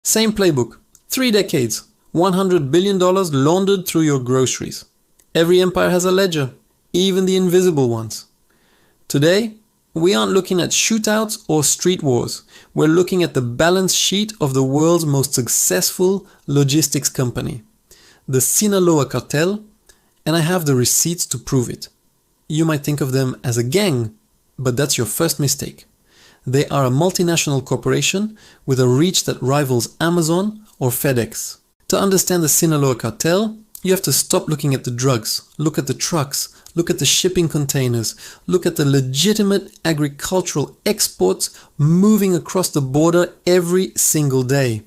Same playbook, 3 decades, $100 billion laundered through your groceries. Every empire has a ledger, even the invisible ones. Today, we aren't looking at shootouts or street wars. We're looking at the balance sheet of the world's most successful logistics company, the Sinaloa Cartel, and I have the receipts to prove it. You might think of them as a gang, but that's your first mistake. They are a multinational corporation with a reach that rivals Amazon or FedEx. To understand the Sinaloa Cartel, you have to stop looking at the drugs, look at the trucks, look at the shipping containers, look at the legitimate agricultural exports moving across the border every single day.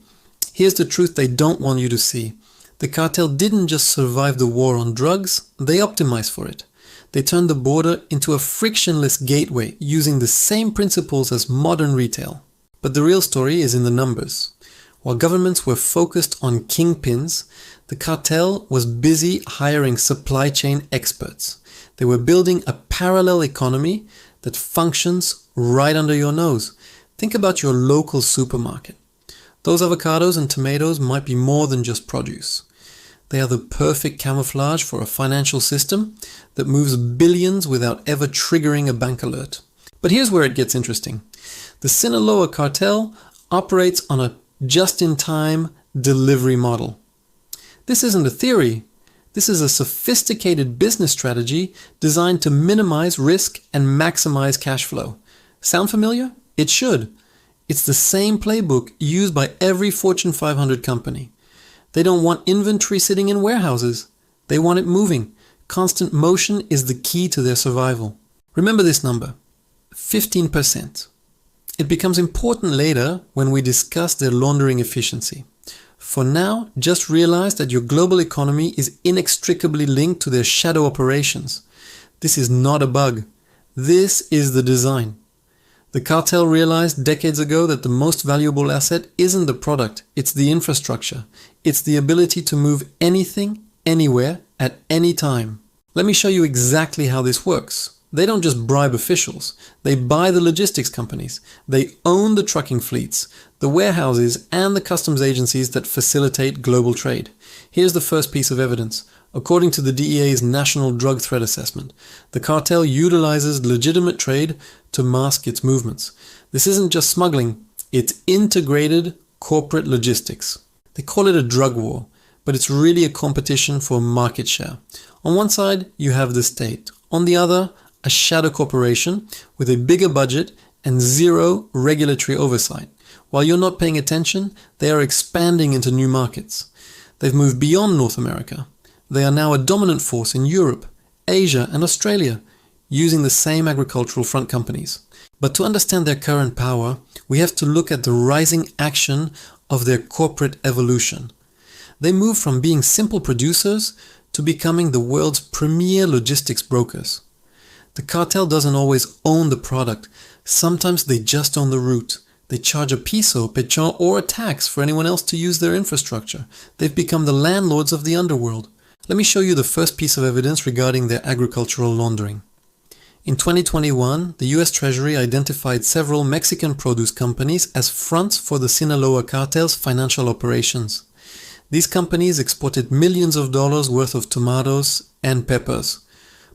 Here's the truth they don't want you to see. The cartel didn't just survive the war on drugs, they optimized for it. They turned the border into a frictionless gateway using the same principles as modern retail. But the real story is in the numbers. While governments were focused on kingpins, the cartel was busy hiring supply chain experts. They were building a parallel economy that functions right under your nose. Think about your local supermarket. Those avocados and tomatoes might be more than just produce. They are the perfect camouflage for a financial system that moves billions without ever triggering a bank alert. But here's where it gets interesting. The Sinaloa Cartel operates on a just-in-time delivery model. This isn't a theory. This is a sophisticated business strategy designed to minimize risk and maximize cash flow. Sound familiar? It should. It's the same playbook used by every Fortune 500 company. They don't want inventory sitting in warehouses. They want it moving. Constant motion is the key to their survival. Remember this number, 15%. It becomes important later when we discuss their laundering efficiency. For now, just realize that your global economy is inextricably linked to their shadow operations. This is not a bug. This is the design. The cartel realized decades ago that the most valuable asset isn't the product, it's the infrastructure. It's the ability to move anything, anywhere, at any time. Let me show you exactly how this works. They don't just bribe officials. They buy the logistics companies. They own the trucking fleets, the warehouses, and the customs agencies that facilitate global trade. Here's the first piece of evidence. According to the DEA's National Drug Threat Assessment, the cartel utilizes legitimate trade to mask its movements. This isn't just smuggling, it's integrated corporate logistics. They call it a drug war, but it's really a competition for market share. On one side, you have the state. On the other, a shadow corporation with a bigger budget and zero regulatory oversight. While you're not paying attention, they are expanding into new markets. They've moved beyond North America. They are now a dominant force in Europe, Asia, and Australia, using the same agricultural front companies. But to understand their current power, we have to look at the rising action of their corporate evolution. They move from being simple producers to becoming the world's premier logistics brokers. The cartel doesn't always own the product. Sometimes they just own the route. They charge a Peso, Pechon, or a tax for anyone else to use their infrastructure. They've become the landlords of the underworld. Let me show you the first piece of evidence regarding their agricultural laundering. In 2021, the US Treasury identified several Mexican produce companies as fronts for the Sinaloa Cartel's financial operations. These companies exported millions of dollars worth of tomatoes and peppers.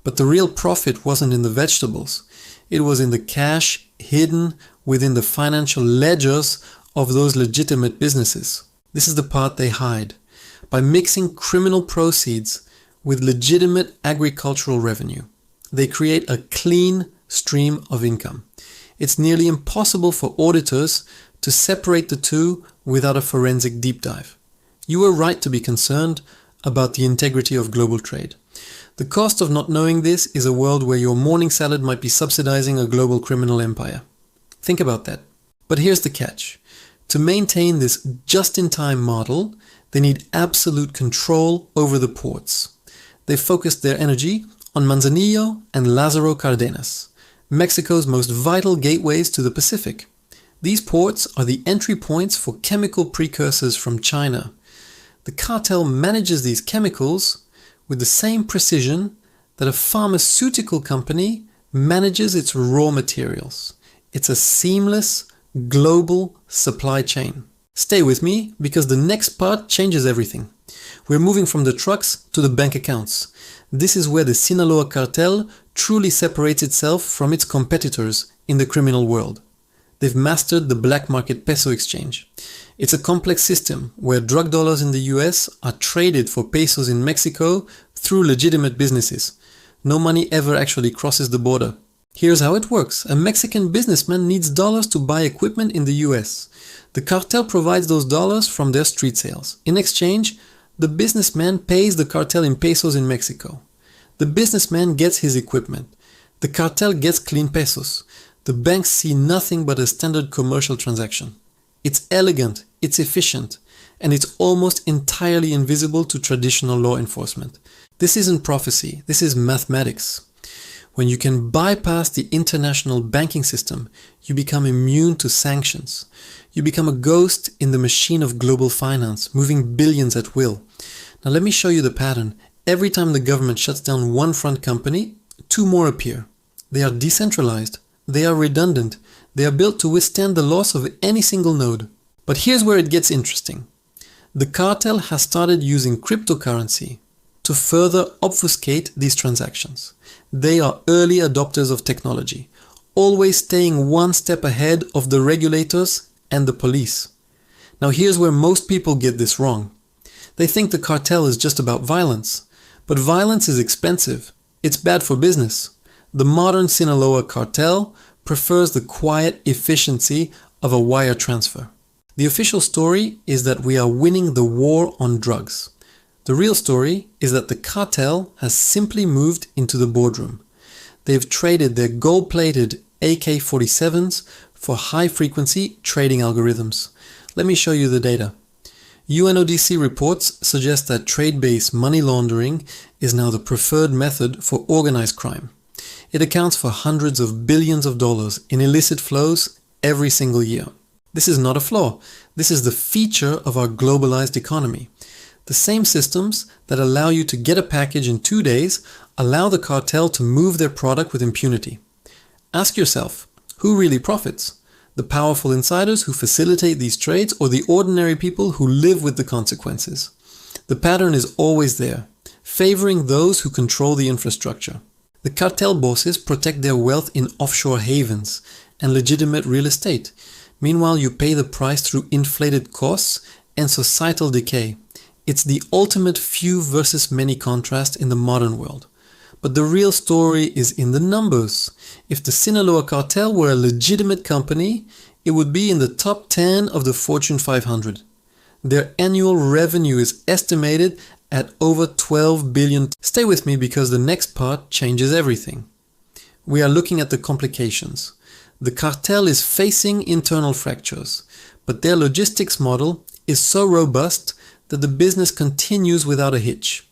But the real profit wasn't in the vegetables. It was in the cash hidden within the financial ledgers of those legitimate businesses. This is the part they hide. By mixing criminal proceeds with legitimate agricultural revenue, they create a clean stream of income. It's nearly impossible for auditors to separate the two without a forensic deep dive. You were right to be concerned about the integrity of global trade. The cost of not knowing this is a world where your morning salad might be subsidizing a global criminal empire. Think about that. But here's the catch. To maintain this just-in-time model, they need absolute control over the ports. They focused their energy on Manzanillo and Lázaro Cárdenas, Mexico's most vital gateways to the Pacific. These ports are the entry points for chemical precursors from China. The cartel manages these chemicals with the same precision that a pharmaceutical company manages its raw materials. It's a seamless, global supply chain. Stay with me because the next part changes everything. We're moving from the trucks to the bank accounts. This is where the Sinaloa Cartel truly separates itself from its competitors in the criminal world. They've mastered the black market Peso exchange. It's a complex system where drug dollars in the US are traded for pesos in Mexico through legitimate businesses. No money ever actually crosses the border. Here's how it works. A Mexican businessman needs dollars to buy equipment in the US. The cartel provides those dollars from their street sales. In exchange, the businessman pays the cartel in pesos in Mexico. The businessman gets his equipment. The cartel gets clean pesos. The banks see nothing but a standard commercial transaction. It's elegant, it's efficient, and it's almost entirely invisible to traditional law enforcement. This isn't prophecy, this is mathematics. When you can bypass the international banking system, you become immune to sanctions. You become a ghost in the machine of global finance, moving billions at will. Now let me show you the pattern. Every time the government shuts down one front company, two more appear. They are decentralized. They are redundant. They are built to withstand the loss of any single node. But here's where it gets interesting. The cartel has started using cryptocurrency to further obfuscate these transactions. They are early adopters of technology, always staying one step ahead of the regulators and the police. Now here's where most people get this wrong. They think the cartel is just about violence, but violence is expensive. It's bad for business. The modern Sinaloa Cartel prefers the quiet efficiency of a wire transfer. The official story is that we are winning the war on drugs. The real story is that the cartel has simply moved into the boardroom. They've traded their gold-plated AK-47s for high-frequency trading algorithms. Let me show you the data. UNODC reports suggest that trade-based money laundering is now the preferred method for organized crime. It accounts for hundreds of billions of dollars in illicit flows every single year. This is not a flaw. This is the feature of our globalized economy. The same systems that allow you to get a package in 2 days allow the cartel to move their product with impunity. Ask yourself, who really profits? The powerful insiders who facilitate these trades or the ordinary people who live with the consequences? The pattern is always there, favoring those who control the infrastructure. The cartel bosses protect their wealth in offshore havens and legitimate real estate. Meanwhile, you pay the price through inflated costs and societal decay. It's the ultimate few versus many contrast in the modern world. But the real story is in the numbers. If the Sinaloa Cartel were a legitimate company, it would be in the top 10 of the Fortune 500. Their annual revenue is estimated at over 12 billion. Stay with me because the next part changes everything. We are looking at the complications. The cartel is facing internal fractures, but their logistics model is so robust that the business continues without a hitch.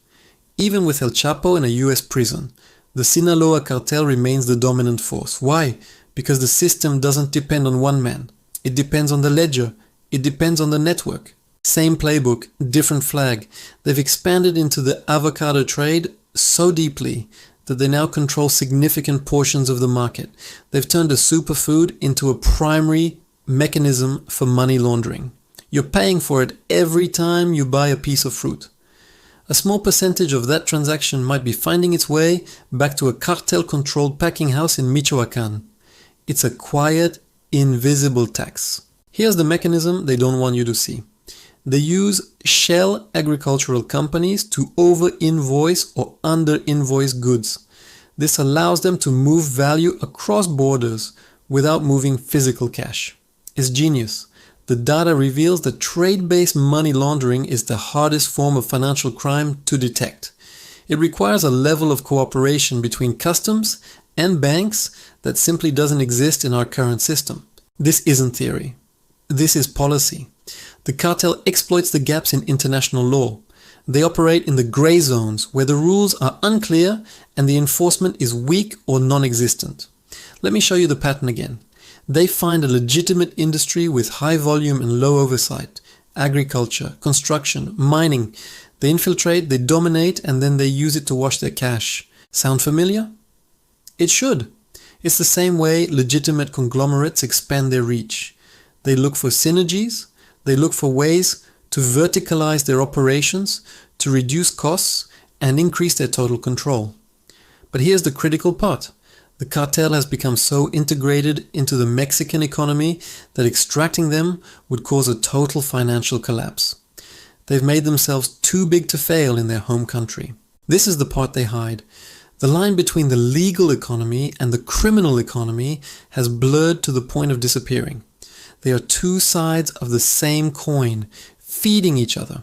Even with El Chapo in a US prison, the Sinaloa Cartel remains the dominant force. Why? Because the system doesn't depend on one man. It depends on the ledger. It depends on the network. Same playbook, different flag. They've expanded into the avocado trade so deeply that they now control significant portions of the market. They've turned a superfood into a primary mechanism for money laundering. You're paying for it every time you buy a piece of fruit. A small percentage of that transaction might be finding its way back to a cartel-controlled packing house in Michoacan. It's a quiet, invisible tax. Here's the mechanism they don't want you to see. They use shell agricultural companies to over-invoice or under-invoice goods. This allows them to move value across borders without moving physical cash. It's genius. The data reveals that trade-based money laundering is the hardest form of financial crime to detect. It requires a level of cooperation between customs and banks that simply doesn't exist in our current system. This isn't theory. This is policy. The cartel exploits the gaps in international law. They operate in the gray zones where the rules are unclear and the enforcement is weak or non-existent. Let me show you the pattern again. They find a legitimate industry with high volume and low oversight. Agriculture, construction, mining. They infiltrate, they dominate, and then they use it to wash their cash. Sound familiar? It should. It's the same way legitimate conglomerates expand their reach. They look for synergies. They look for ways to verticalize their operations, to reduce costs, and increase their total control. But here's the critical part. The cartel has become so integrated into the Mexican economy that extracting them would cause a total financial collapse. They've made themselves too big to fail in their home country. This is the part they hide. The line between the legal economy and the criminal economy has blurred to the point of disappearing. They are two sides of the same coin, feeding each other.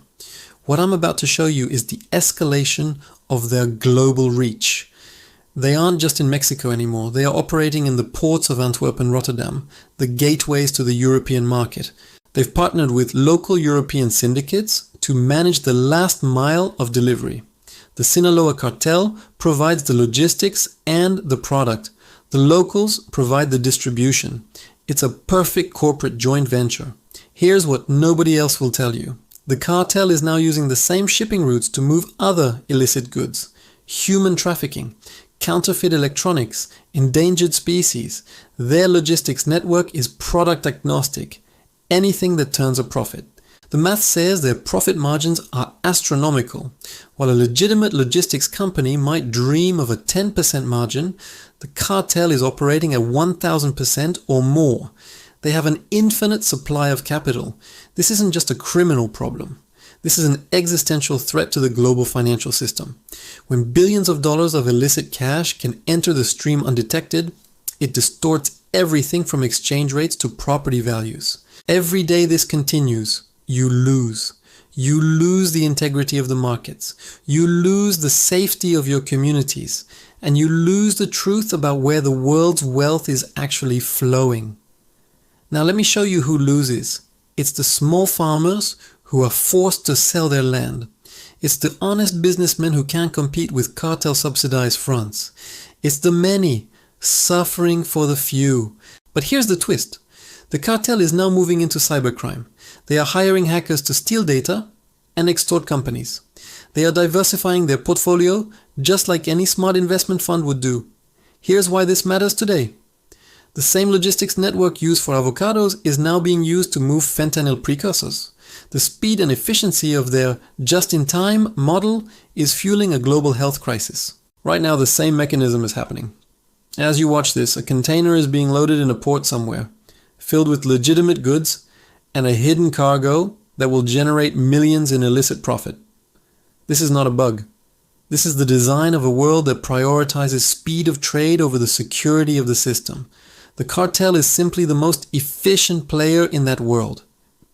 What I'm about to show you is the escalation of their global reach. They aren't just in Mexico anymore. They are operating in the ports of Antwerp and Rotterdam, the gateways to the European market. They've partnered with local European syndicates to manage the last mile of delivery. The Sinaloa Cartel provides the logistics and the product. The locals provide the distribution. It's a perfect corporate joint venture. Here's what nobody else will tell you. The cartel is now using the same shipping routes to move other illicit goods. Human trafficking, counterfeit electronics, endangered species. Their logistics network is product agnostic. Anything that turns a profit. The math says their profit margins are astronomical. While a legitimate logistics company might dream of a 10% margin, the cartel is operating at 1000% or more. They have an infinite supply of capital. This isn't just a criminal problem. This is an existential threat to the global financial system. When billions of dollars of illicit cash can enter the stream undetected, it distorts everything from exchange rates to property values. Every day this continues, you lose. You lose the integrity of the markets. You lose the safety of your communities. And you lose the truth about where the world's wealth is actually flowing. Now let me show you who loses. It's the small farmers who are forced to sell their land. It's the honest businessmen who can't compete with cartel-subsidized fronts. It's the many suffering for the few. But here's the twist. The cartel is now moving into cybercrime. They are hiring hackers to steal data and extort companies. They are diversifying their portfolio just like any smart investment fund would do. Here's why this matters today. The same logistics network used for avocados is now being used to move fentanyl precursors. The speed and efficiency of their just-in-time model is fueling a global health crisis. Right now, the same mechanism is happening. As you watch this, a container is being loaded in a port somewhere, filled with legitimate goods and a hidden cargo that will generate millions in illicit profit. This is not a bug. This is the design of a world that prioritizes speed of trade over the security of the system. The cartel is simply the most efficient player in that world.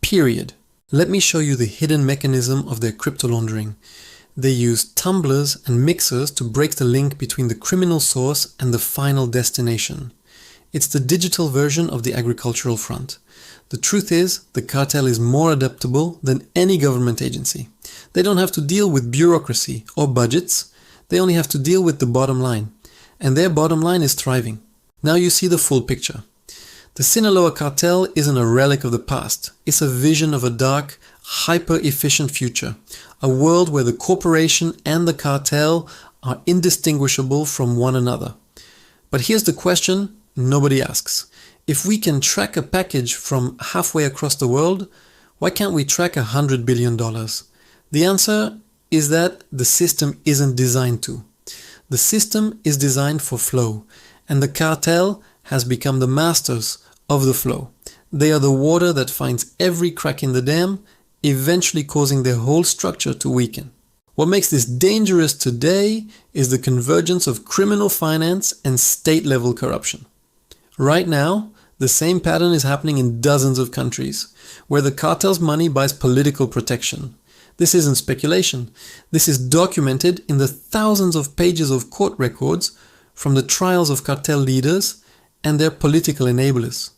Period. Let me show you the hidden mechanism of their crypto laundering. They use tumblers and mixers to break the link between the criminal source and the final destination. It's the digital version of the agricultural front. The truth is, the cartel is more adaptable than any government agency. They don't have to deal with bureaucracy or budgets. They only have to deal with the bottom line. And their bottom line is thriving. Now you see the full picture. The Sinaloa Cartel isn't a relic of the past. It's a vision of a dark, hyper-efficient future. A world where the corporation and the cartel are indistinguishable from one another. But here's the question nobody asks. If we can track a package from halfway across the world, why can't we track $100 billion? The answer is that the system isn't designed to. The system is designed for flow, and the cartel has become the masters of the flow. They are the water that finds every crack in the dam, eventually causing their whole structure to weaken. What makes this dangerous today is the convergence of criminal finance and state-level corruption. Right now, the same pattern is happening in dozens of countries, where the cartel's money buys political protection. This isn't speculation. This is documented in the thousands of pages of court records from the trials of cartel leaders and their political enablers.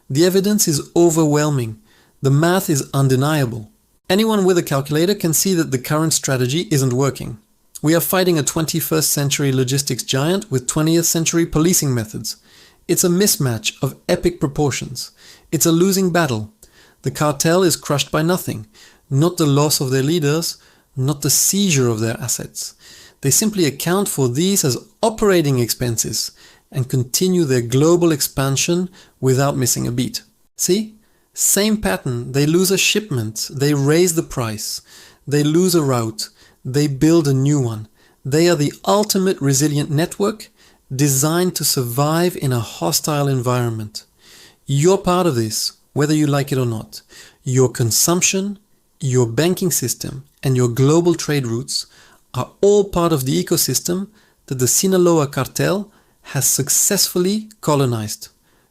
The evidence is overwhelming. The math is undeniable. Anyone with a calculator can see that the current strategy isn't working. We are fighting a 21st century logistics giant with 20th century policing methods. It's a mismatch of epic proportions. It's a losing battle. The cartel is crushed by nothing, not the loss of their leaders, not the seizure of their assets. They simply account for these as operating expenses and continue their global expansion without missing a beat. See? Same pattern, they lose a shipment, they raise the price, they lose a route, they build a new one. They are the ultimate resilient network designed to survive in a hostile environment. You're part of this, whether you like it or not. Your consumption, your banking system, and your global trade routes are all part of the ecosystem that the Sinaloa Cartel has successfully colonized.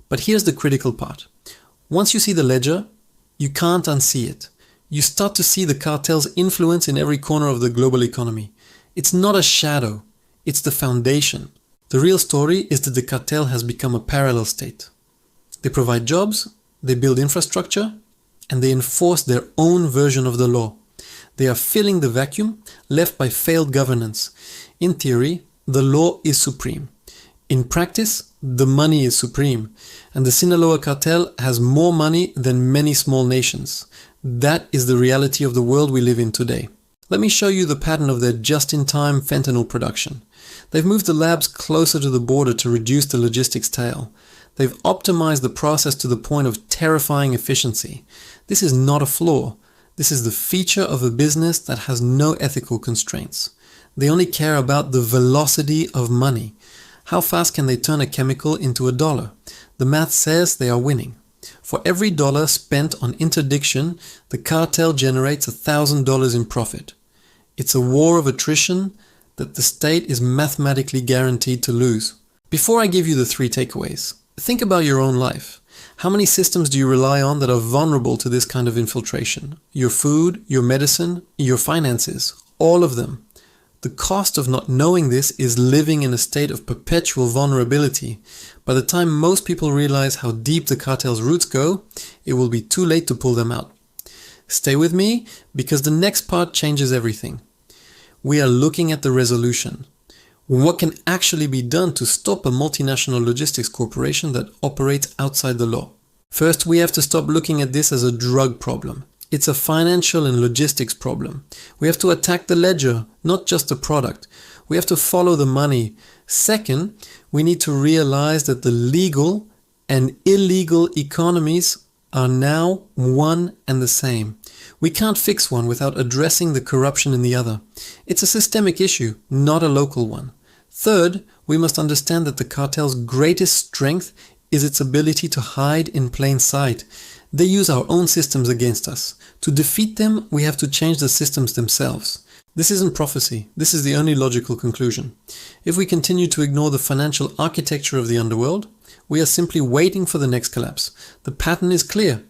But here's the critical part. Once you see the ledger, you can't unsee it. You start to see the cartel's influence in every corner of the global economy. It's not a shadow, it's the foundation. The real story is that the cartel has become a parallel state. They provide jobs, they build infrastructure, and they enforce their own version of the law. They are filling the vacuum left by failed governance. In theory, the law is supreme. In practice, the money is supreme, and the Sinaloa Cartel has more money than many small nations. That is the reality of the world we live in today. Let me show you the pattern of their just-in-time fentanyl production. They've moved the labs closer to the border to reduce the logistics tail. They've optimized the process to the point of terrifying efficiency. This is not a flaw. This is the feature of a business that has no ethical constraints. They only care about the velocity of money. How fast can they turn a chemical into $1? The math says they are winning. For every dollar spent on interdiction, the cartel generates $1,000 in profit. It's a war of attrition that the state is mathematically guaranteed to lose. Before I give you the 3 takeaways, think about your own life. How many systems do you rely on that are vulnerable to this kind of infiltration? Your food, your medicine, your finances, all of them. The cost of not knowing this is living in a state of perpetual vulnerability. By the time most people realize how deep the cartel's roots go, it will be too late to pull them out. Stay with me, because the next part changes everything. We are looking at the resolution. What can actually be done to stop a multinational logistics corporation that operates outside the law? First, we have to stop looking at this as a drug problem. It's a financial and logistics problem. We have to attack the ledger, not just the product. We have to follow the money. Second, we need to realize that the legal and illegal economies are now one and the same. We can't fix one without addressing the corruption in the other. It's a systemic issue, not a local one. Third, we must understand that the cartel's greatest strength is its ability to hide in plain sight. They use our own systems against us. To defeat them, we have to change the systems themselves. This isn't prophecy. This is the only logical conclusion. If we continue to ignore the financial architecture of the underworld, we are simply waiting for the next collapse. The pattern is clear.